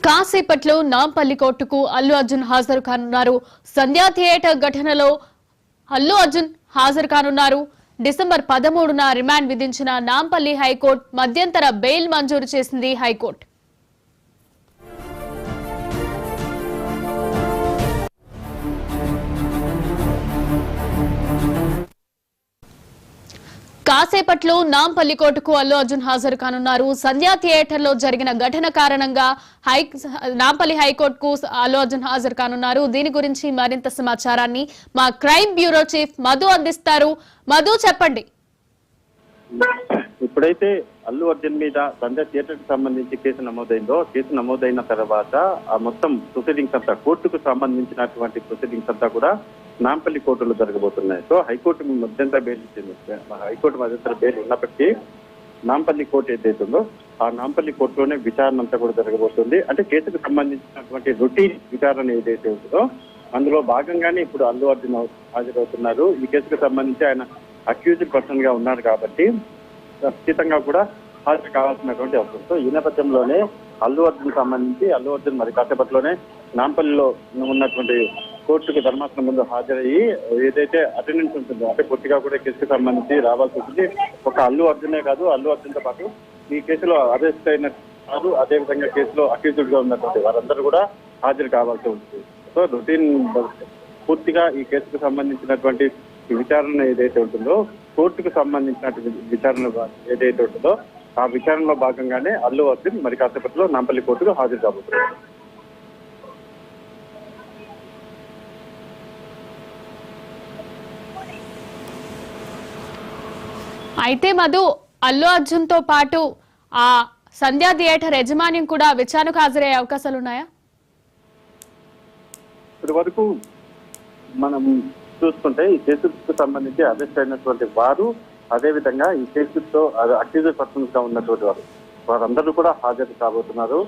కాసేపట్లో నాంపల్లి కోర్టుకు అల్లు అర్జున్ హాజరు కానున్నారు. సంధ్యా థియేటర్ ఘటనలో అల్లు అర్జున్ హాజరు కానున్నారు. డిసెంబర్ 13న రిమాండ్ విధించిన నాంపల్లి హైకోర్టు మధ్యంతర బెయిల్ మంజూరు చేసింది. హైకోర్టు కాసేపట్లో నాంపల్లి కోర్టుకు అల్లు అర్జున్ హాజరు కానున్నారు. సంధ్యా థియేటర్ లో జరిగిన ఘటన కారణంగా నాంపల్లి హైకోర్టుకు అల్లు అర్జున్ హాజరు కానున్నారు. దీని గురించి మరింత సమాచారాన్ని మా క్రైమ్ బ్యూరో చీఫ్ మధు అందిస్తారు. మధు, చెప్పండి. ఇప్పుడైతే అల్లు అర్జున్ మీద సంధ్యా థియేటర్ కి సంబంధించి కేసు నమోదైందో, కేసు నమోదైన తర్వాత ఆ మొత్తం ప్రొసీడింగ్స్ అంతా, కోర్టుకు సంబంధించినటువంటి ప్రొసీడింగ్స్ అంతా కూడా నాంపల్లి కోర్టులో జరగబోతున్నాయి. సో హైకోర్టు మధ్యంతర బెయిల్ ఇచ్చింది. హైకోర్టు మధ్యంతర బెయిల్ ఉన్నప్పటికీ నాంపల్లి కోర్టు ఏదైతుందో ఆ నాంపల్లి కోర్టులోనే విచారణ అంతా కూడా జరగబోతుంది. అంటే కేసుకు సంబంధించినటువంటి రొటీన్ విచారణ ఏదైతే ఉంటుందో అందులో భాగంగానే ఇప్పుడు అల్లు అర్జున్ హాజరవుతున్నారు. ఈ కేసుకు సంబంధించి ఆయన అక్యూజ్డ్ పర్సన్ గా ఉన్నారు కాబట్టి ఖచ్చితంగా కూడా హాజరు కావాల్సినటువంటి అవసరం. సో ఈ నేపథ్యంలోనే అల్లు అర్జున్ సంబంధించి అల్లు అర్జున్ మరి కాసేపట్లోనే నాంపల్లిలో ఉన్నటువంటి కోర్టుకు ధర్మాసనం ముందు హాజరయ్యి ఏదైతే అటెండెన్స్ ఉంటుందో అంటే పూర్తిగా కూడా కేసుకు సంబంధించి రావాల్సి ఉంటుంది. ఒక అల్లు అర్జునే కాదు, అల్లు అర్జున్ తో పాటు ఈ కేసులో అరెస్ట్ అయిన కాదు, అదేవిధంగా కేసులో అక్యూజ్డ్ గా ఉన్నటువంటి వారందరూ కూడా హాజరు కావాల్సి ఉంటుంది. సో రొటీన్ పూర్తిగా ఈ కేసుకు సంబంధించినటువంటి విచారణ ఏదైతే ఉంటుందో, కోర్టుకు సంబంధించినటువంటి విచారణ ఏదైతే ఉంటుందో ఆ విచారణలో భాగంగానే అల్లు అర్జున్ మరి కాసేపట్లో నాంపల్లి కోర్టుకు హాజరు కాబోతున్నారు. అయితే మధు, అల్లు అర్జున్ తో పాటు ఆ సంధ్యా థియేటర్ యజమాన్యం కూడా విచారణకు హాజరయ్యే అవకాశాలు ఉన్నాయా? ఇప్పటి వరకు మనం చూసుకుంటే ఈ కేసుకు సంబంధించి అరెస్ట్ అయినటువంటి వారు, అదేవిధంగా ఈ కేసుతో అక్యూజ్డ్ పర్సన్స్ గా ఉన్నటువంటి వారందరూ కూడా హాజరు కాబోతున్నారు.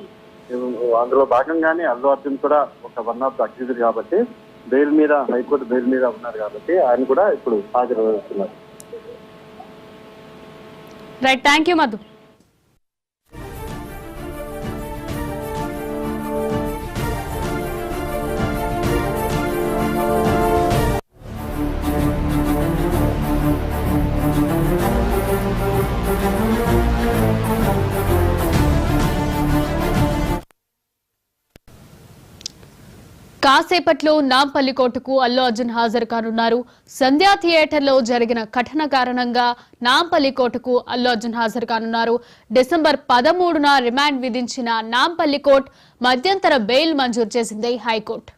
అందులో భాగంగానే అల్లు అర్జున్ కూడా ఒక వన్ ఆఫ్ ద అక్యూజ్డ్ కాబట్టి బెయిల్ మీద, హైకోర్టు బెయిల్ మీద ఉన్నారు కాబట్టి ఆయన కూడా ఇప్పుడు హాజరు అవుతున్నారు. Right, thank you Madhu. కాసేపట్లో నాంపల్లి కోర్టుకు అల్లు అర్జున్ హాజరు కానున్నారు. సంధ్యా థియేటర్ లో జరిగిన ఘటన కారణంగా నాంపల్లి కోర్టుకు అల్లు అర్జున్ హాజరు కానున్నారు. డిసెంబర్ 13న రిమాండ్ విధించిన నాంపల్లి కోర్టు మధ్యంతర బెయిల్ మంజూరు చేసింది హైకోర్టు.